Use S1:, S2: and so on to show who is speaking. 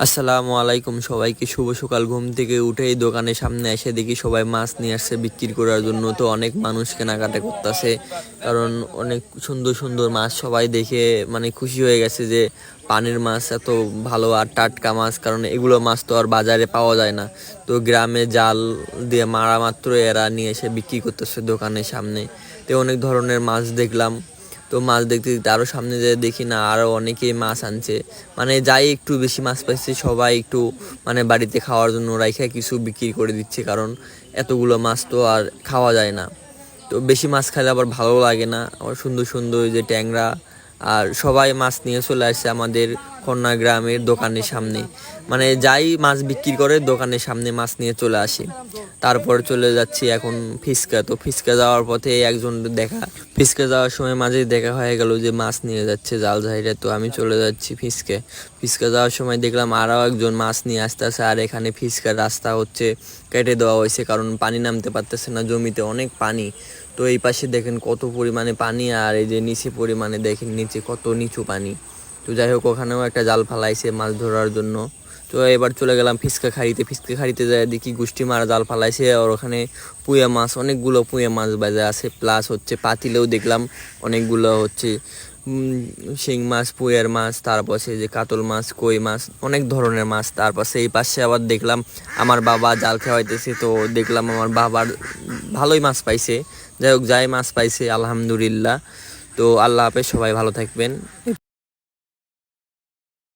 S1: আসসালামু আলাইকুম, সবাইকে শুভ সকাল। ঘুম থেকে উঠেই দোকানের সামনে এসে দেখি সবাই মাছ নিয়ে আসছে বিক্রি করার জন্য। তো অনেক মানুষ কেনাকাটা করতেছে, কারণ অনেক সুন্দর সুন্দর মাছ সবাই দেখে মানে খুশি হয়ে গেছে যে পানির মাছ এত ভালো আর টাটকা মাছ, কারণ এগুলো মাছ তো আর বাজারে পাওয়া যায় না। তো গ্রামে জাল দিয়ে মারা মাত্র এরা নিয়ে এসে বিক্রি করতেছে দোকানের সামনে। তো অনেক ধরনের মাছ দেখলাম। তো মাছ দেখতে দেখতে আরও সামনে যেয়ে দেখি না আরও অনেকেই মাছ আনছে। মানে যাই একটু বেশি মাছ পাইছে সবাই একটু মানে বাড়িতে খাওয়ার জন্য রাইখা কিছু বিক্রি করে দিচ্ছে, কারণ এতগুলো মাছ তো আর খাওয়া যায় না। তো বেশি মাছ খেলে আবার ভালো লাগে না। আবার সুন্দর সুন্দর ওই যে ট্যাংরা আর সবাই মাছ নিয়ে চলে আসছে আমাদের কন্যা গ্রামের দোকানের সামনে। মানে যাই মাছ বিক্রি করে দোকানের সামনে মাছ নিয়ে চলে আসি। তারপর চলে যাচ্ছি এখন ফিসকা। তো ফিসকা যাওয়ার পথে একজন ফিসকা যাওয়ার সময় মাঝে দেখা হয়ে গেল যে মাছ নিয়ে যাচ্ছে জাল জাহিরে। তো আমি চলে যাচ্ছি ফিসকা যাওয়ার সময় দেখলাম আরও একজন মাছ নিয়ে আসতেছে। আর এখানে ফিসকার রাস্তা হচ্ছে কেটে দেওয়া হয়েছে, কারণ পানি নামতে পারতেছে না, জমিতে অনেক পানি। তো এই পাশে দেখেন কত পরিমাণে পানি, আর এই যে নিচে পরিমাণে দেখেন নিচে কত নিচু পানি। তো যাই হোক, ওখানেও একটা জাল ফালাইছে মাছ ধরার জন্য। তো এবার চলে গেলাম ফিসকা খাড়িতে যায় দেখি গুষ্টি মারা জাল ফালাইছে। আর ওখানে পুঁয়া মাছ, অনেকগুলো পুঁয়া মাছ বাজে আছে, প্লাস হচ্ছে পাতিলেও দেখলাম অনেকগুলো হচ্ছে শিং মাছ, পুঁয়ার মাছ, তারপর সেই যে কাতল মাছ, কই মাছ, অনেক ধরনের মাছ। তারপর সেই পাশে আবার দেখলাম আমার বাবা জাল খাওয়াইতেছে। তো দেখলাম আমার বাবার ভালোই মাছ পাইছে। যাই হোক, যাই মাছ পাইছে আলহামদুলিল্লাহ। তো আল্লাহ হাফেজ, সবাই ভালো থাকবেন।